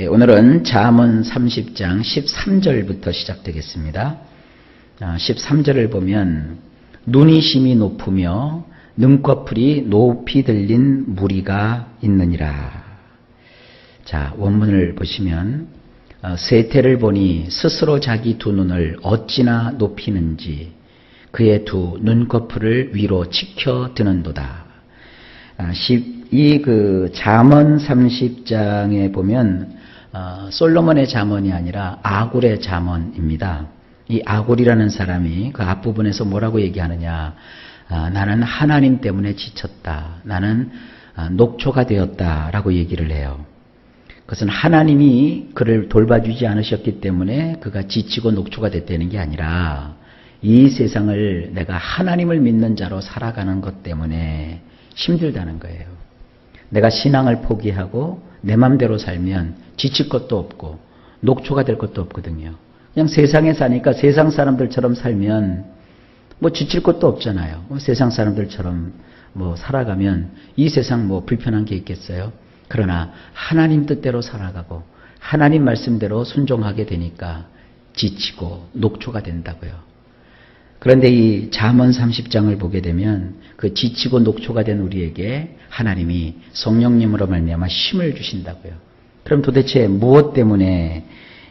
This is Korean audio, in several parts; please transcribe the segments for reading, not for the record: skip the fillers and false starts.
오늘은 잠언 30장 13절부터 시작되겠습니다. 13절을 보면 눈이 심히 높으며 눈꺼풀이 높이 들린 무리가 있느니라. 자, 원문을 보시면 세태를 보니 스스로 자기 두 눈을 어찌나 높이는지 그의 두 눈꺼풀을 위로 치켜 드는도다. 이 잠언 30장에 보면 솔로몬의 잠언이 아니라 아굴의 잠언입니다. 이 아굴이라는 사람이 그 앞부분에서 뭐라고 얘기하느냐. 나는 하나님 때문에 지쳤다. 나는 녹초가 되었다. 라고 얘기를 해요. 그것은 하나님이 그를 돌봐주지 않으셨기 때문에 그가 지치고 녹초가 됐다는 게 아니라 이 세상을 내가 하나님을 믿는 자로 살아가는 것 때문에 힘들다는 거예요. 내가 신앙을 포기하고 내 맘대로 살면 지칠 것도 없고 녹초가 될 것도 없거든요. 그냥 세상에 사니까 세상 사람들처럼 살면 뭐 지칠 것도 없잖아요. 세상 사람들처럼 살아가면 이 세상 불편한 게 있겠어요? 그러나 하나님 뜻대로 살아가고 하나님 말씀대로 순종하게 되니까 지치고 녹초가 된다고요. 그런데 이 잠언 30장을 보게 되면 그 지치고 녹초가 된 우리에게 하나님이 성령님으로 말미암아 힘을 주신다고요. 그럼 도대체 무엇 때문에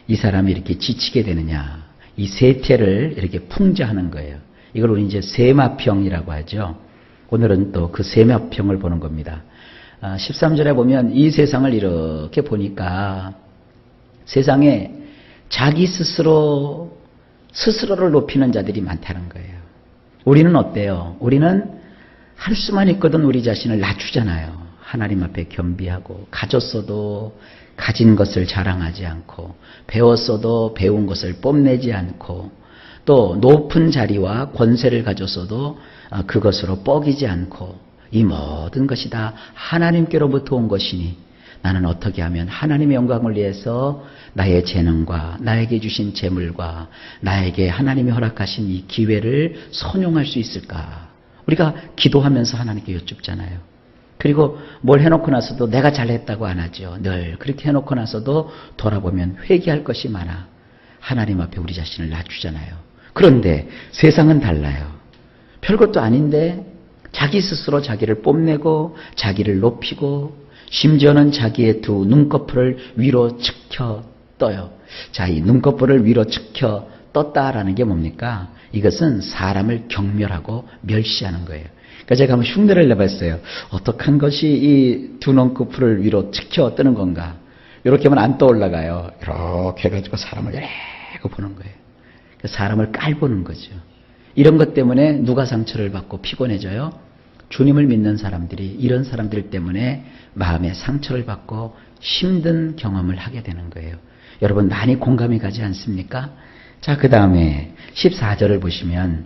이 사람이 이렇게 지치게 되느냐? 이 세태를 이렇게 풍자하는 거예요. 이걸 우리 이제 세마평이라고 하죠. 오늘은 또 그 세마평을 보는 겁니다. 13절에 보면 이 세상을 이렇게 보니까 세상에 자기 스스로를 높이는 자들이 많다는 거예요. 우리는 어때요? 우리는 할 수만 있거든 우리 자신을 낮추잖아요. 하나님 앞에 겸비하고 가졌어도 가진 것을 자랑하지 않고 배웠어도 배운 것을 뽐내지 않고 또 높은 자리와 권세를 가졌어도 그것으로 뻐기지 않고 이 모든 것이 다 하나님께로부터 온 것이니 나는 어떻게 하면 하나님의 영광을 위해서 나의 재능과 나에게 주신 재물과 나에게 하나님이 허락하신 이 기회를 선용할 수 있을까? 우리가 기도하면서 하나님께 여쭙잖아요. 그리고 뭘 해놓고 나서도 내가 잘했다고 안 하죠. 늘 그렇게 해놓고 나서도 돌아보면 회개할 것이 많아. 하나님 앞에 우리 자신을 낮추잖아요. 그런데 세상은 달라요. 별것도 아닌데 자기 스스로 자기를 뽐내고 자기를 높이고 심지어는 자기의 두 눈꺼풀을 위로 치켜 떠요. 자, 이 눈꺼풀을 위로 치켜 떴다라는 게 뭡니까? 이것은 사람을 경멸하고 멸시하는 거예요. 그러니까 제가 한번 흉내를 내봤어요. 어떻게 한 것이 이 두 눈꺼풀을 위로 치켜 뜨는 건가? 이렇게 하면 안 떠올라가요. 이렇게 해가지고 사람을 이렇게 보는 거예요. 사람을 깔보는 거죠. 이런 것 때문에 누가 상처를 받고 피곤해져요? 주님을 믿는 사람들이 이런 사람들 때문에 마음에 상처를 받고 힘든 경험을 하게 되는 거예요. 여러분 많이 공감이 가지 않습니까? 자, 그 다음에 14절을 보시면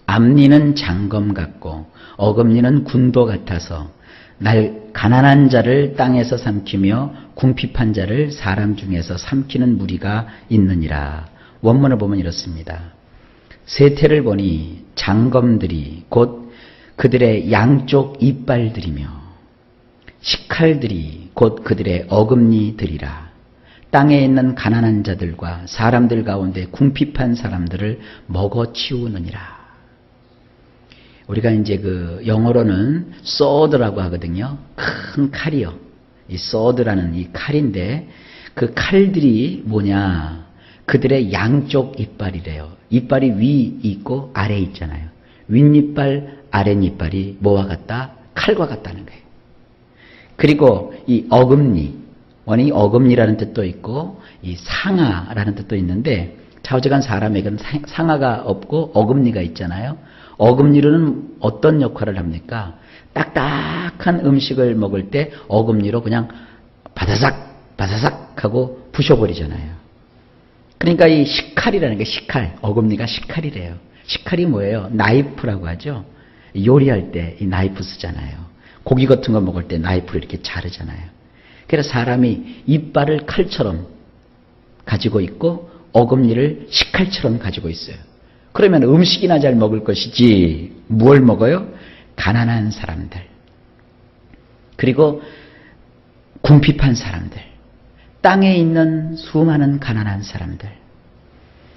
앞니는 장검 같고 어금니는 군도 같아서 날 가난한 자를 땅에서 삼키며 궁핍한 자를 사람 중에서 삼키는 무리가 있느니라. 원문을 보면 이렇습니다. 세태를 보니 장검들이 곧 그들의 양쪽 이빨들이며 식칼들이 곧 그들의 어금니들이라. 땅에 있는 가난한 자들과 사람들 가운데 궁핍한 사람들을 먹어치우느니라. 우리가 이제 영어로는 sword라고 하거든요. 큰 칼이요. 이 sword라는 이 칼인데 그 칼들이 뭐냐? 그들의 양쪽 이빨이래요. 이빨이 위 있고 아래 있잖아요. 윗이빨, 아랫이빨이 뭐와 같다? 칼과 같다는 거예요. 그리고 이 어금니, 원이 어금니라는 뜻도 있고 이 상아라는 뜻도 있는데 좌우지간 사람에게는 상아가 없고 어금니가 있잖아요. 어금니로는 어떤 역할을 합니까? 딱딱한 음식을 먹을 때 어금니로 그냥 바사삭 바사삭 하고 부셔버리잖아요. 그러니까 이 식칼이라는 게 식칼, 어금니가 식칼이래요. 식칼이 뭐예요? 나이프라고 하죠. 요리할 때 이 나이프 쓰잖아요. 고기 같은 거 먹을 때 나이프로 이렇게 자르잖아요. 그래서 사람이 이빨을 칼처럼 가지고 있고 어금니를 식칼처럼 가지고 있어요. 그러면 음식이나 잘 먹을 것이지 뭘 먹어요? 가난한 사람들, 그리고 궁핍한 사람들, 땅에 있는 수많은 가난한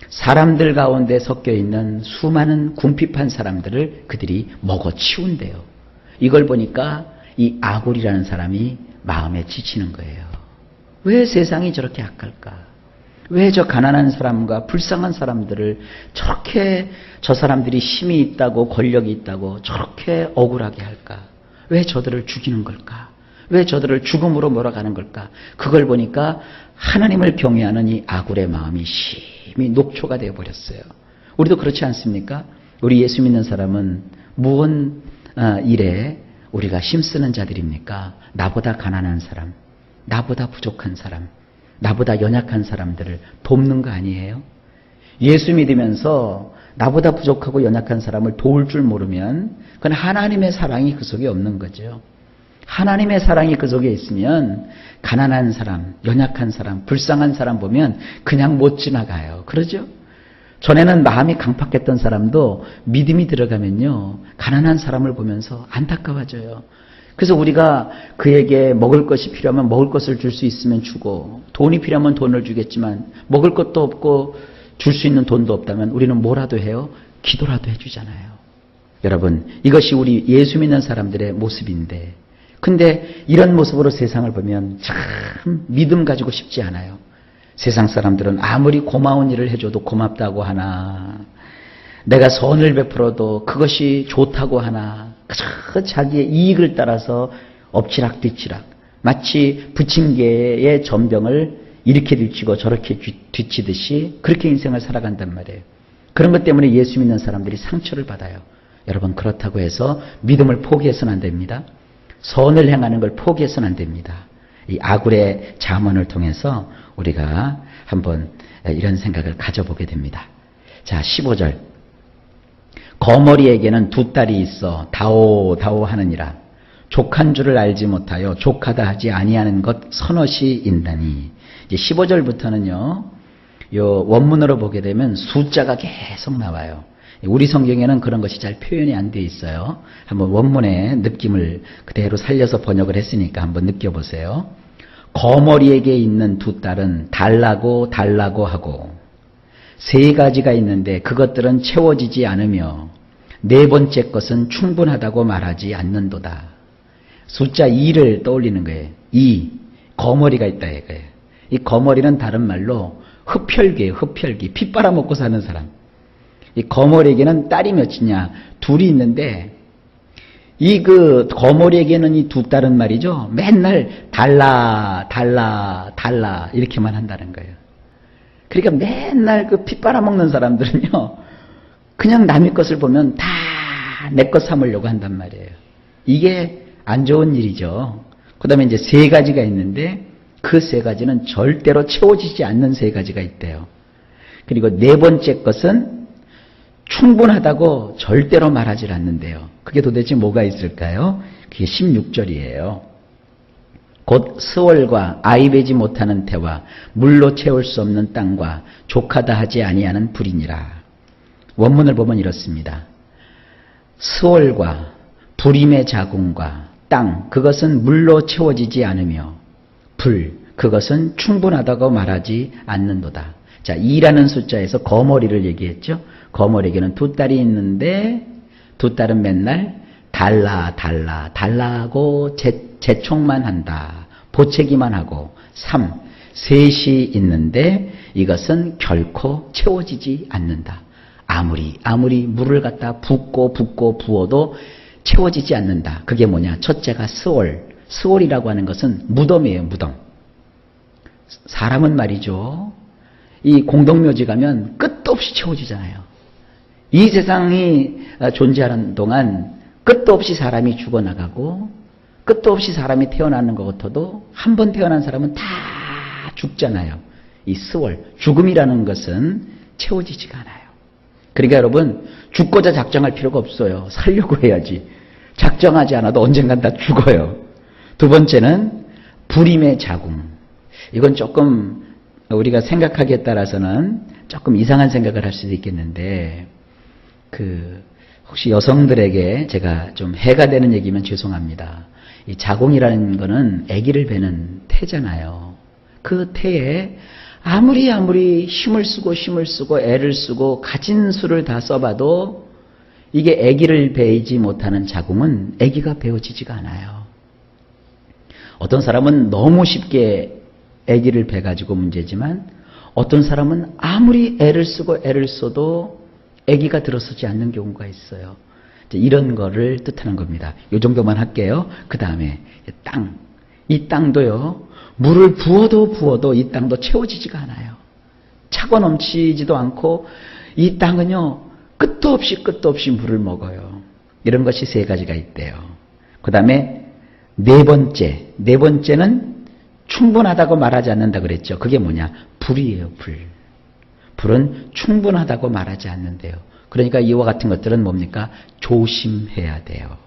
사람들 가운데 섞여 있는 수많은 궁핍한 사람들을 그들이 먹어치운대요. 이걸 보니까 이 아굴이라는 사람이 마음에 지치는 거예요. 왜 세상이 저렇게 악할까? 왜 저 가난한 사람과 불쌍한 사람들을 저렇게 저 사람들이 힘이 있다고 권력이 있다고 저렇게 억울하게 할까? 왜 저들을 죽이는 걸까? 왜 저들을 죽음으로 몰아가는 걸까? 그걸 보니까 하나님을 경외하는 이 아굴의 마음이 심히 녹초가 되어버렸어요. 우리도 그렇지 않습니까? 우리 예수 믿는 사람은 무언 일에 우리가 힘쓰는 자들입니까? 나보다 가난한 사람, 나보다 부족한 사람, 나보다 연약한 사람들을 돕는 거 아니에요? 예수 믿으면서 나보다 부족하고 연약한 사람을 도울 줄 모르면 그건 하나님의 사랑이 그 속에 없는 거죠. 하나님의 사랑이 그 속에 있으면 가난한 사람, 연약한 사람, 불쌍한 사람 보면 그냥 못 지나가요. 그러죠? 전에는 마음이 강팍했던 사람도 믿음이 들어가면요, 가난한 사람을 보면서 안타까워져요. 그래서 우리가 그에게 먹을 것이 필요하면 먹을 것을 줄 수 있으면 주고, 돈이 필요하면 돈을 주겠지만 먹을 것도 없고 줄 수 있는 돈도 없다면 우리는 뭐라도 해요? 기도라도 해주잖아요. 여러분, 이것이 우리 예수 믿는 사람들의 모습인데, 근데 이런 모습으로 세상을 보면 참 믿음 가지고 싶지 않아요. 세상 사람들은 아무리 고마운 일을 해줘도 고맙다고 하나, 내가 선을 베풀어도 그것이 좋다고 하나, 그저 자기의 이익을 따라서 엎치락 뒤치락, 마치 부침개의 전병을 이렇게 뒤치고 저렇게 뒤치듯이 그렇게 인생을 살아간단 말이에요. 그런 것 때문에 예수 믿는 사람들이 상처를 받아요. 여러분, 그렇다고 해서 믿음을 포기해서는 안 됩니다. 선을 행하는 걸 포기해서는 안 됩니다. 이 아굴의 잠언을 통해서 우리가 한번 이런 생각을 가져보게 됩니다. 자, 15절. 거머리에게는 두 딸이 있어 다오 하느니라. 족한 줄을 알지 못하여 족하다 하지 아니하는 것 서너시 인다니. 이제 15절부터는요, 요 원문으로 보게 되면 숫자가 계속 나와요. 우리 성경에는 그런 것이 잘 표현이 안 돼 있어요. 한번 원문의 느낌을 그대로 살려서 번역을 했으니까 한번 느껴보세요. 거머리에게 있는 두 딸은 달라고 하고, 세 가지가 있는데 그것들은 채워지지 않으며 네 번째 것은 충분하다고 말하지 않는도다. 숫자 2를 떠올리는 거예요. 2, 거머리가 있다 이거예요. 이 거머리는 다른 말로 흡혈귀예요. 흡혈귀. 피 빨아먹고 사는 사람. 이 거머리에게는 딸이 몇이냐? 둘이 있는데, 이 그 거머리에게는 이 두 딸은 말이죠, 맨날 달라 이렇게만 한다는 거예요. 그러니까 맨날 그 피 빨아먹는 사람들은요, 그냥 남의 것을 보면 다 내 것 삼으려고 한단 말이에요. 이게 안 좋은 일이죠. 그 다음에 이제 세 가지가 있는데 그 세 가지는 절대로 채워지지 않는 세 가지가 있대요. 그리고 네 번째 것은 충분하다고 절대로 말하지 않는데요. 그게 도대체 뭐가 있을까요? 그게 16절이에요. 곧 스월과 아이 베지 못하는 태와 물로 채울 수 없는 땅과 족하다 하지 아니하는 불이니라. 원문을 보면 이렇습니다. 스월과 불임의 자궁과 땅, 그것은 물로 채워지지 않으며 불, 그것은 충분하다고 말하지 않는도다. 자, 2라는 숫자에서 거머리를 얘기했죠. 거머리에게는 두 딸이 있는데 두 딸은 맨날 달라고 재촉만 한다. 보채기만 하고. 3, 셋이 있는데 이것은 결코 채워지지 않는다. 아무리 물을 갖다 붓고 부어도 채워지지 않는다. 그게 뭐냐? 첫째가 스월이라고 하는 것은 무덤이에요. 무덤. 사람은 말이죠, 이 공동묘지 가면 끝도 없이 채워지잖아요. 이 세상이 존재하는 동안 끝도 없이 사람이 죽어나가고 끝도 없이 사람이 태어나는 것 같아도 한 번 태어난 사람은 다 죽잖아요. 이 스월, 죽음이라는 것은 채워지지가 않아요. 그러니까 여러분, 죽고자 작정할 필요가 없어요. 살려고 해야지. 작정하지 않아도 언젠간 다 죽어요. 두 번째는 불임의 자궁. 이건 조금 우리가 생각하기에 따라서는 조금 이상한 생각을 할 수도 있겠는데, 혹시 여성들에게 제가 좀 해가 되는 얘기면 죄송합니다. 이 자궁이라는 거는 아기를 배는 태잖아요. 그 태에 아무리 힘을 쓰고 애를 쓰고 가진 수를 다 써봐도 이게 아기를 배이지 못하는 자궁은 아기가 배어지지가 않아요. 어떤 사람은 너무 쉽게 아기를 배가지고 문제지만 어떤 사람은 아무리 애를 써도 아기가 들어서지 않는 경우가 있어요. 이런 거를 뜻하는 겁니다. 이 정도만 할게요. 그 다음에 땅. 이 땅도요. 물을 부어도 이 땅도 채워지지가 않아요. 차고 넘치지도 않고 이 땅은요. 끝도 없이 물을 먹어요. 이런 것이 세 가지가 있대요. 그 다음에 네 번째는 충분하다고 말하지 않는다 그랬죠. 그게 뭐냐? 불이에요. 불은 충분하다고 말하지 않는데요. 그러니까 이와 같은 것들은 뭡니까? 조심해야 돼요.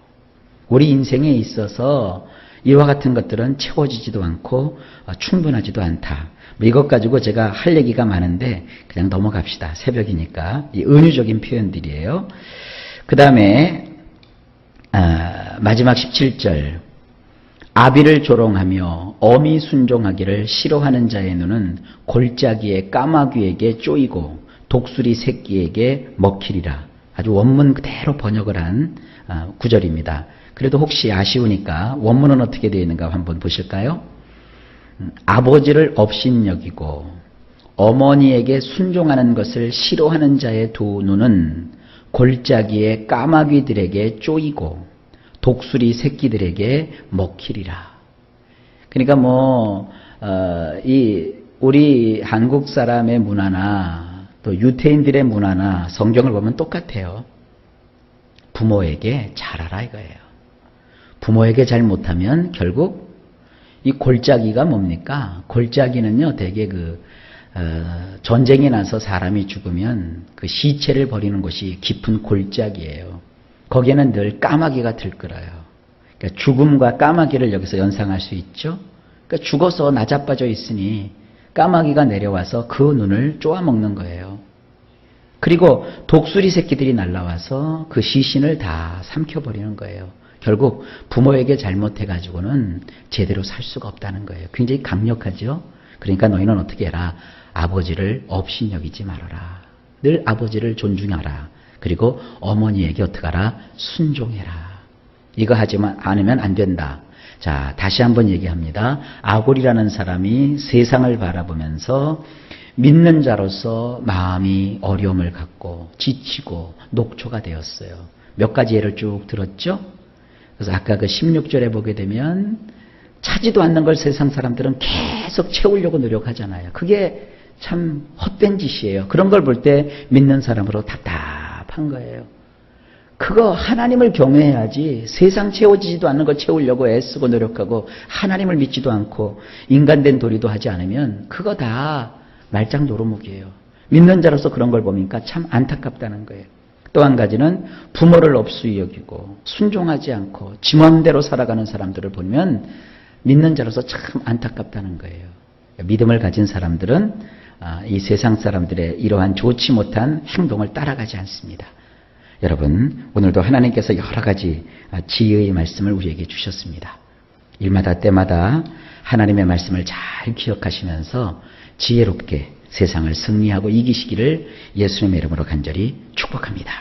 우리 인생에 있어서 이와 같은 것들은 채워지지도 않고 충분하지도 않다. 이것 가지고 제가 할 얘기가 많은데 그냥 넘어갑시다. 새벽이니까. 이 은유적인 표현들이에요. 그 다음에 마지막 17절. 아비를 조롱하며 어미 순종하기를 싫어하는 자의 눈은 골짜기의 까마귀에게 쪼이고 독수리 새끼에게 먹히리라. 아주 원문 그대로 번역을 한 구절입니다. 그래도 혹시 아쉬우니까 원문은 어떻게 되어 있는가 한번 보실까요? 아버지를 업신여기고 어머니에게 순종하는 것을 싫어하는 자의 두 눈은 골짜기의 까마귀들에게 쪼이고 독수리 새끼들에게 먹히리라. 그러니까 우리 한국 사람의 문화나 또 유태인들의 문화나 성경을 보면 똑같아요. 부모에게 잘하라 이거예요. 부모에게 잘 못하면 결국 이 골짜기가 뭡니까? 골짜기는요, 되게 전쟁이 나서 사람이 죽으면 그 시체를 버리는 곳이 깊은 골짜기예요. 거기에는 늘 까마귀가 들끓어요. 그러니까 죽음과 까마귀를 여기서 연상할 수 있죠. 그러니까 죽어서 나자빠져 있으니 까마귀가 내려와서 그 눈을 쪼아먹는 거예요. 그리고 독수리 새끼들이 날라와서 그 시신을 다 삼켜버리는 거예요. 결국 부모에게 잘못해가지고는 제대로 살 수가 없다는 거예요. 굉장히 강력하죠. 그러니까 너희는 어떻게 해라. 아버지를 업신여기지 말아라. 늘 아버지를 존중하라. 그리고 어머니에게 어떻게 하라? 순종해라. 이거 하지만 않으면 안 된다. 자, 다시 한번 얘기합니다. 아골이라는 사람이 세상을 바라보면서 믿는 자로서 마음이 어려움을 갖고 지치고 녹초가 되었어요. 몇 가지 예를 쭉 들었죠? 그래서 아까 그 16절에 보게 되면 차지도 않는 걸 세상 사람들은 계속 채우려고 노력하잖아요. 그게 참 헛된 짓이에요. 그런 걸 볼 때 믿는 사람으로 답답한 거예요. 그거 하나님을 경외해야지 세상 채워지지도 않는 거 채우려고 애쓰고 노력하고 하나님을 믿지도 않고 인간된 도리도 하지 않으면 그거 다 말짱 노루묵이에요. 믿는 자로서 그런 걸 보니까 참 안타깝다는 거예요. 또 한 가지는 부모를 업수히 여기고 순종하지 않고 지 맘대로 살아가는 사람들을 보면 믿는 자로서 참 안타깝다는 거예요. 믿음을 가진 사람들은 이 세상 사람들의 이러한 좋지 못한 행동을 따라가지 않습니다. 여러분, 오늘도 하나님께서 여러 가지 지혜의 말씀을 우리에게 주셨습니다. 일마다 때마다 하나님의 말씀을 잘 기억하시면서 지혜롭게 세상을 승리하고 이기시기를 예수님의 이름으로 간절히 축복합니다.